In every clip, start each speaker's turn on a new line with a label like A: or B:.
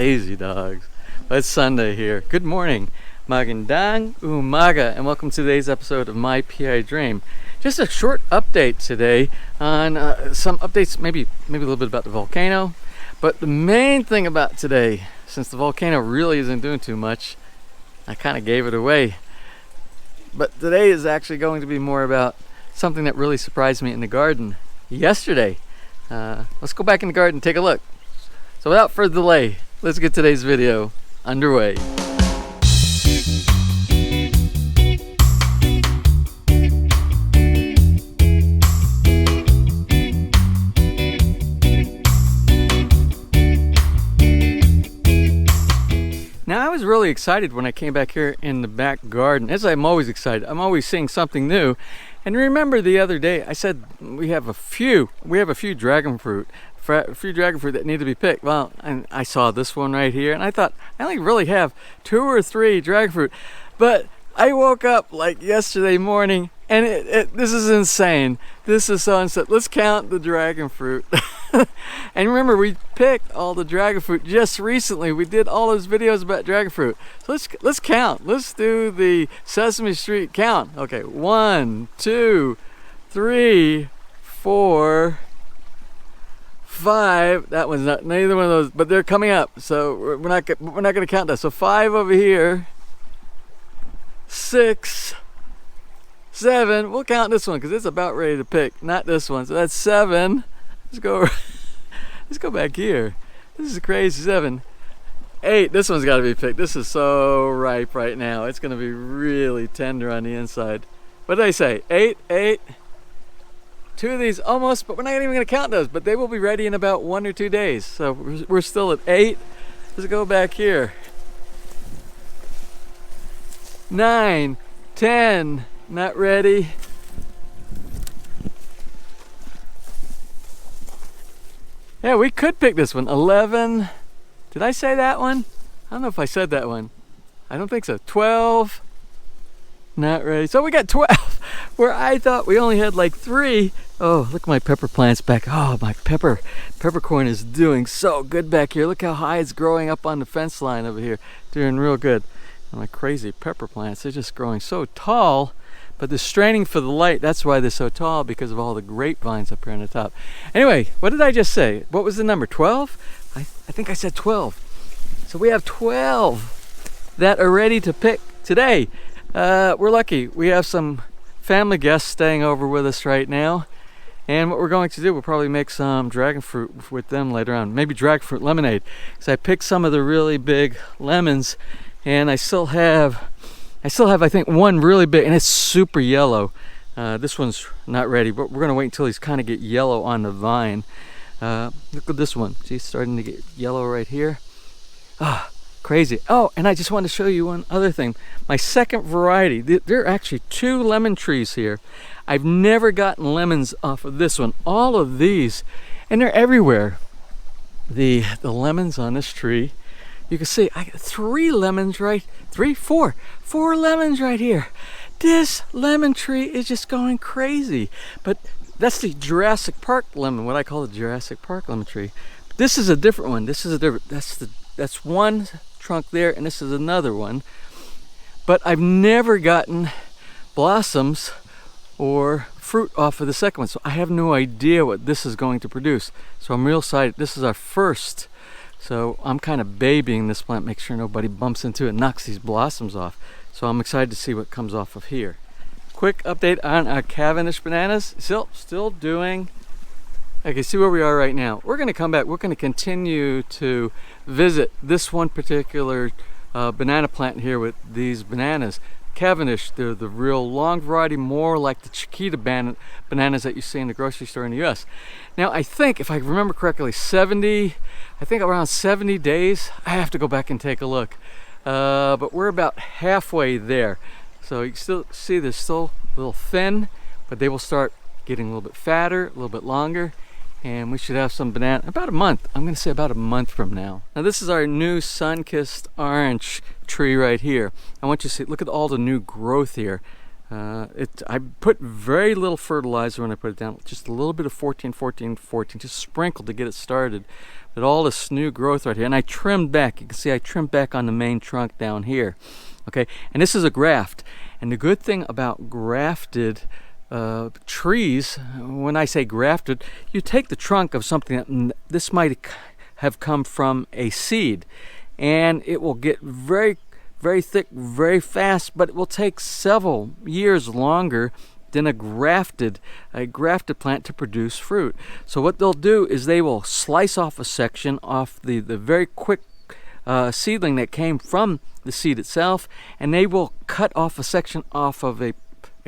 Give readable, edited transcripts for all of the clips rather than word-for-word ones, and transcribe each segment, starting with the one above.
A: Lazy dogs. Well, it's Sunday here. Good morning. Magandang umaga, and welcome to today's episode of My PI Dream. Just a short update today on some updates, maybe a little bit about the volcano. But the main thing about today, since the volcano really isn't doing too much, I kind of gave it away. But today is actually going to be more about something that really surprised me in the garden yesterday. Let's go back in the garden and take a look. So without further delay, let's get today's video underway. Now, I was really excited when I came back here in the back garden, as I'm always excited. I'm always seeing something new. And remember the other day I said we have a few dragon fruit that need to be picked. Well, and I saw this one right here, and I thought I only really have 2 or 3 dragon fruit. But I woke up like yesterday morning, and this is insane. This is so insane. Let's count the dragon fruit. And remember, we picked all the dragon fruit just recently. We did all those videos about dragon fruit. So let's count. Let's do the Sesame Street count. Okay, 1, 2, 3, 4, 5. That one's not neither one of those, but they're coming up. So we're not going to count that. So 5 over here. 6, 7. We'll count this one because it's about ready to pick. Not this one. So that's 7. Let's go back here. This is crazy. 7, 8. This one's got to be picked. This is so ripe right now. It's going to be really tender on the inside. What did I say? 8. 2 of these almost, but we're not even going to count those. But they will be ready in about 1 or 2 days. So we're still at 8. Let's go back here. 9, 10. Not ready. Yeah, we could pick this one. 11. Did I say that one? I don't know if I said that one. I don't think so. 12. Not ready. So we got 12, where I thought we only had like 3. Oh, look at my pepper plants back. Oh, my peppercorn is doing so good back here. Look how high it's growing up on the fence line over here. Doing real good. And my crazy pepper plants, they're just growing so tall. But they're straining for the light. That's why they're so tall, because of all the grapevines up here on the top. Anyway, what did I just say? What was the number? 12? I think I said 12. So we have 12 that are ready to pick today. We're lucky. We have some family guests staying over with us right now. And what we're going to do, we'll probably make some dragon fruit with them later on. Maybe dragon fruit lemonade. Because I picked some of the really big lemons, and I still have I think one really big, and it's super yellow. This one's not ready, but we're gonna wait until he's kind of get yellow on the vine. Look at this one. See, it's starting to get yellow right here. Ah, crazy. Oh, and I just wanted to show you one other thing. My second variety, there are actually 2 lemon trees here. I've never gotten lemons off of this one. All of these, and they're everywhere. The lemons on this tree. You can see I got 3 lemons right, 4 lemons right here. This lemon tree is just going crazy. But that's the Jurassic Park lemon, what I call the Jurassic Park lemon tree. But this is a different one. That's one trunk there, and this is another one. But I've never gotten blossoms or fruit off of the second one, so I have no idea what this is going to produce. So I'm real excited. This is our first. So I'm kind of babying this plant, make sure nobody bumps into it and knocks these blossoms off. So I'm excited to see what comes off of here. Quick update on our Cavendish bananas. Still doing. Okay, see where we are right now. We're going to come back. We're going to continue to visit this one particular banana plant here with these bananas. Cavendish, they're the real long variety, more like the Chiquita bananas that you see in the grocery store in the US. Now, I think, if I remember correctly, around 70 days, I have to go back and take a look. But we're about halfway there. So you can still see they're still a little thin, but they will start getting a little bit fatter, a little bit longer, and we should have some banana about a month. I'm going to say about a month from now. Now this is our new sun-kissed orange tree right here. I want you to see, look at all the new growth here. I put very little fertilizer when I put it down, just a little bit of 14, just sprinkled to get it started. But all this new growth right here, and I trimmed back. You can see I trimmed back on the main trunk down here. Okay, and this is a graft. And the good thing about grafted trees, when I say grafted, you take the trunk of something that this might have come from a seed, and it will get very thick very fast, but it will take several years longer than a grafted plant to produce fruit. So what they'll do is they will slice off a section off the very quick seedling that came from the seed itself, and they will cut off a section off of a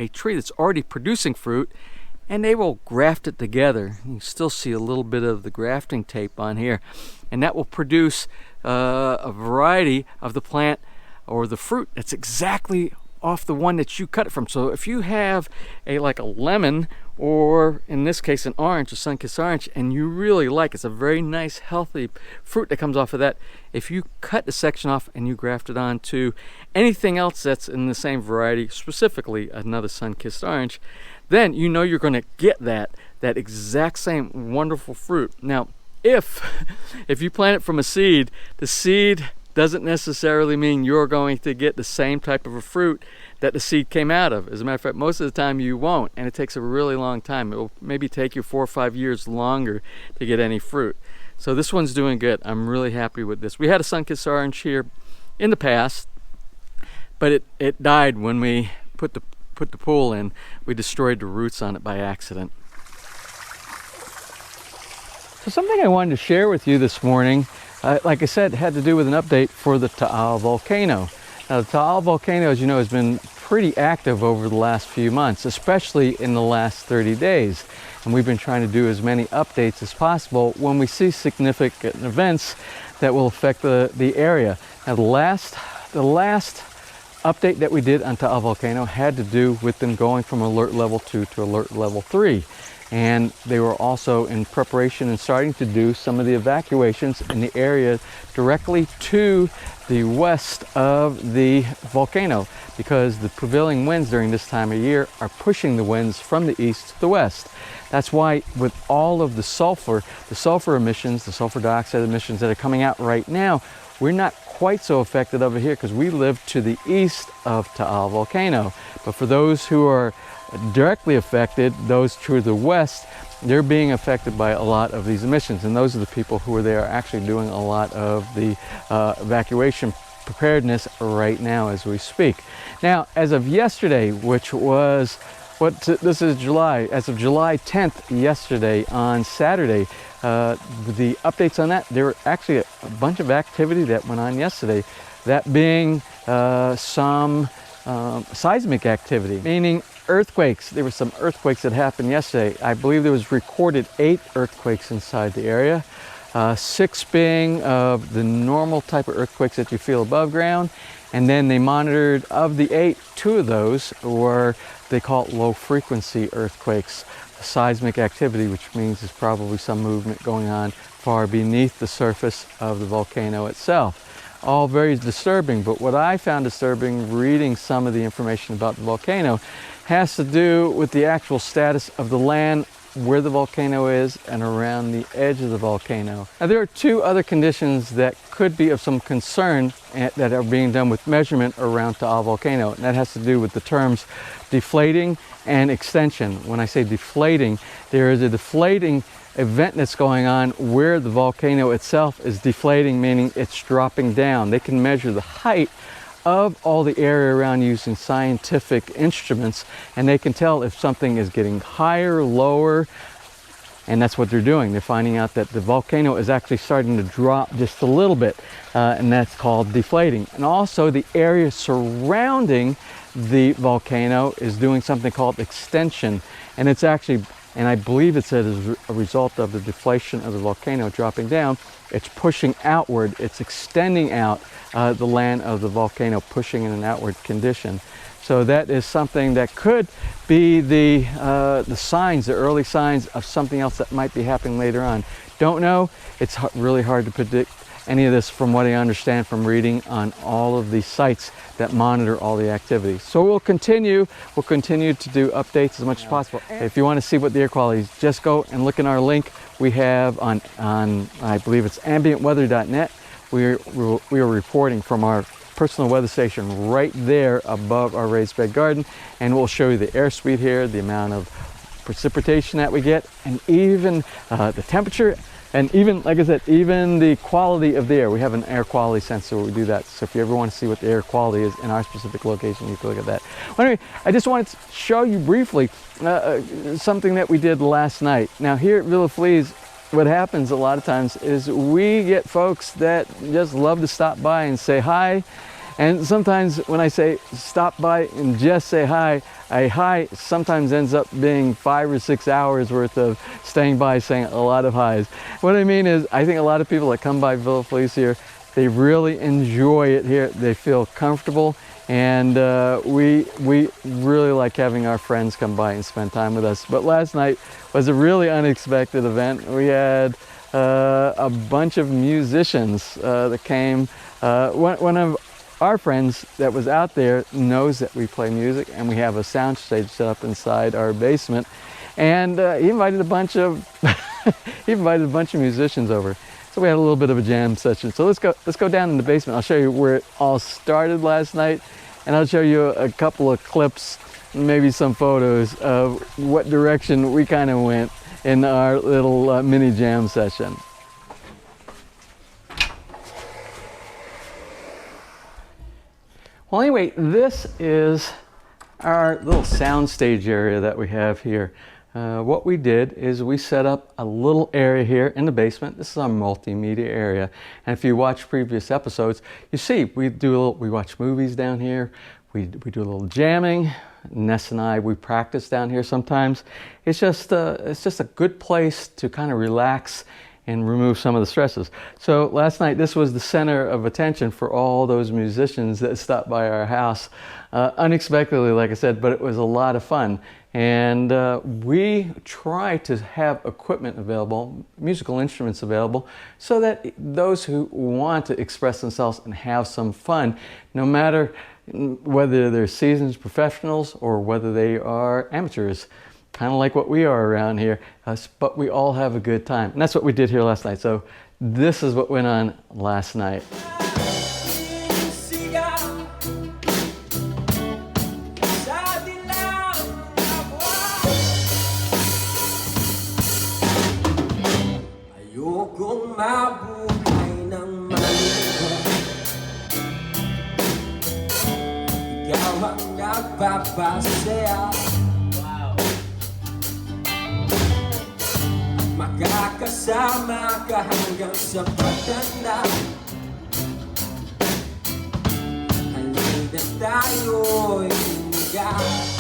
A: tree that's already producing fruit, and they will graft it together. You can still see a little bit of the grafting tape on here, and that will produce a variety of the plant or the fruit that's exactly off the one that you cut it from. So if you have like a lemon, or in this case an orange, a sun-kissed orange, and you really like it's a very nice healthy fruit that comes off of that, if you cut the section off and you graft it onto anything else that's in the same variety, specifically another sun-kissed orange, then you know you're going to get that exact same wonderful fruit. Now if you plant it from a seed, the seed doesn't necessarily mean you're going to get the same type of a fruit that the seed came out of. As a matter of fact, most of the time you won't, and it takes a really long time. It will maybe take you 4 or 5 years longer to get any fruit. So this one's doing good. I'm really happy with this. We had a sun-kissed orange here in the past, but it died when we put the pool in. We destroyed the roots on it by accident. So something I wanted to share with you this morning, like I said, had to do with an update for the Taal Volcano. Now, the Taal Volcano, as you know, has been pretty active over the last few months, especially in the last 30 days. And we've been trying to do as many updates as possible when we see significant events that will affect the area. Now, the last update that we did on Taal Volcano had to do with them going from alert level 2 to alert level 3. And they were also in preparation and starting to do some of the evacuations in the area directly to the west of the volcano, because the prevailing winds during this time of year are pushing the winds from the east to the west. That's why with all of the sulfur emissions, the sulfur dioxide emissions that are coming out right now, we're not quite so affected over here because we live to the east of Taal Volcano. But for those who are directly affected, those to the west, they're being affected by a lot of these emissions, and those are the people who are there actually doing a lot of the evacuation preparedness right now as we speak. Now, as of yesterday, which was this is July, as of July 10th, yesterday on Saturday, the updates on that, there were actually a bunch of activity that went on yesterday, that being some seismic activity, meaning earthquakes. There were some earthquakes that happened yesterday. I believe there was recorded 8 earthquakes inside the area, 6 being the normal type of earthquakes that you feel above ground, and then they monitored, of the 8, 2 of those were, they call it low frequency earthquakes, seismic activity, which means there's probably some movement going on far beneath the surface of the volcano itself. All very disturbing, but what I found disturbing reading some of the information about the volcano has to do with the actual status of the land where the volcano is and around the edge of the volcano. Now, there are 2 other conditions that could be of some concern that are being done with measurement around Taal Volcano, and that has to do with the terms deflating and extension. When I say deflating, there is a deflating event that's going on where the volcano itself is deflating, meaning it's dropping down. They can measure the height of all the area around using scientific instruments, and they can tell if something is getting higher, lower, and that's what they're doing. They're finding out that the volcano is actually starting to drop just a little bit, and that's called deflating. And also the area surrounding the volcano is doing something called extension, and it's actually, and I believe it's as a result of the deflation of the volcano dropping down, it's pushing outward, it's extending out the land of the volcano, pushing in an outward condition. So that is something that could be the signs, the early signs of something else that might be happening later on. Don't know, it's really hard to predict any of this from what I understand from reading on all of the sites that monitor all the activity. So we'll continue to do updates as much as possible. If you want to see what the air quality is, just go and look in our link we have on I believe it's ambientweather.net. We are reporting from our personal weather station right there above our raised bed garden, and we'll show you the airspeed here, the amount of precipitation that we get, and even the temperature, and even, like I said, even the quality of the air. We have an air quality sensor where we do that. So if you ever want to see what the air quality is in our specific location, you can look at that. Well, anyway, I just wanted to show you briefly something that we did last night. Now here at Villa Feliz, what happens a lot of times is we get folks that just love to stop by and say hi. And sometimes when I say stop by and just say hi, a hi sometimes ends up being 5 or 6 hours worth of staying by saying a lot of highs. What I mean is, I think a lot of people that come by Villa Feliz here, they really enjoy it here. They feel comfortable, and we really like having our friends come by and spend time with us. But last night was a really unexpected event. We had a bunch of musicians that came. One of our friends that was out there knows that we play music, and we have a soundstage set up inside our basement, and he invited a bunch of musicians over. So we had a little bit of a jam session. So let's go down in the basement. I'll show you where it all started last night, and I'll show you a couple of clips, maybe some photos of what direction we kind of went in our little mini jam session. Well, anyway, this is our little soundstage area that we have here. What we did is we set up a little area here in the basement. This is our multimedia area. And if you watch previous episodes, you see we watch movies down here. We do a little jamming. Ness and I, we practice down here sometimes. It's just a good place to kind of relax and remove some of the stresses. So last night, this was the center of attention for all those musicians that stopped by our house unexpectedly, like I said, but it was a lot of fun. And we try to have equipment available, musical instruments available, so that those who want to express themselves and have some fun, no matter whether they're seasoned professionals or whether they are amateurs, kind of like what we are around here, but we all have a good time. And that's what we did here last night. So this is what went on last night.
B: Makakasama ka hanggang sa pagtanda. Halina tayo'y umigas.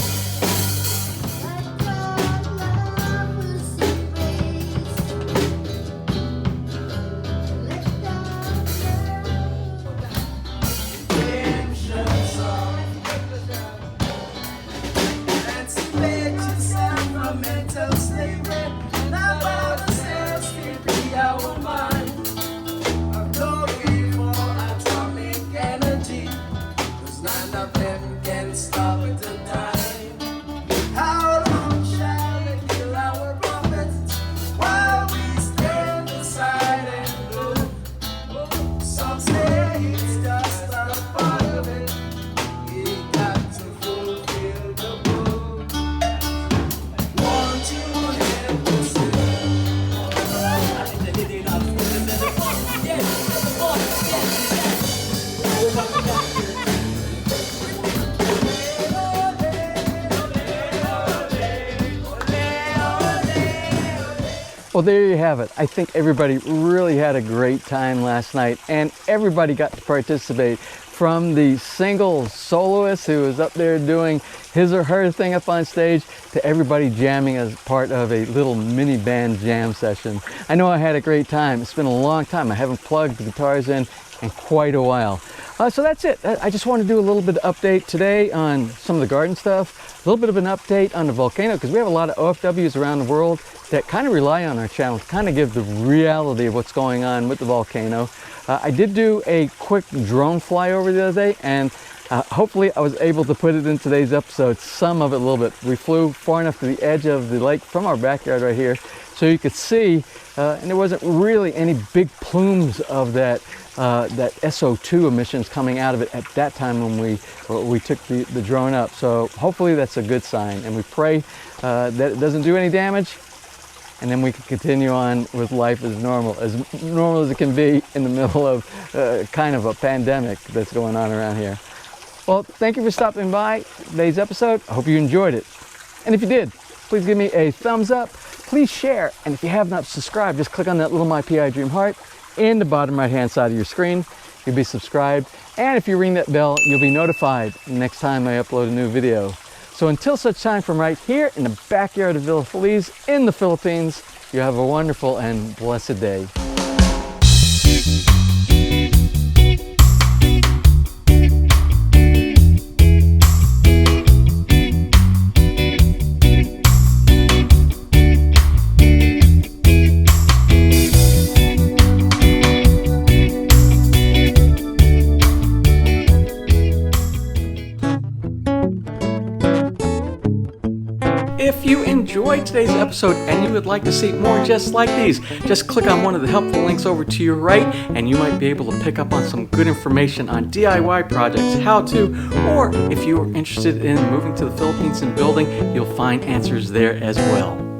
A: Well, there you have it. I think everybody really had a great time last night, and everybody got to participate, from the single soloist who was up there doing his or her thing up on stage to everybody jamming as part of a little mini band jam session. I know I had a great time. It's been a long time. I haven't plugged the guitars in quite a while. So that's it. I just want to do a little bit of update today on some of the garden stuff, a little bit of an update on the volcano, because we have a lot of OFWs around the world that kind of rely on our channel to kind of give the reality of what's going on with the volcano. I did do a quick drone flyover the other day, and hopefully I was able to put it in today's episode, some of it a little bit. We flew far enough to the edge of the lake from our backyard right here so you could see, and there wasn't really any big plumes of that SO2 emissions coming out of it at that time when we took the drone up. So hopefully that's a good sign, and we pray that it doesn't do any damage, and then we can continue on with life as normal as it can be in the middle of kind of a pandemic that's going on around here. Well, thank you for stopping by today's episode. I hope you enjoyed it. And if you did, please give me a thumbs up. Please share. And if you have not subscribed, just click on that little MyPI Dream heart in the bottom right-hand side of your screen. You'll be subscribed. And if you ring that bell, you'll be notified next time I upload a new video. So until such time, from right here in the backyard of Villa Feliz in the Philippines, you have a wonderful and blessed day. If you enjoyed today's episode and you would like to see more just like these, just click on one of the helpful links over to your right and you might be able to pick up on some good information on DIY projects, how to, or if you are interested in moving to the Philippines and building, you'll find answers there as well.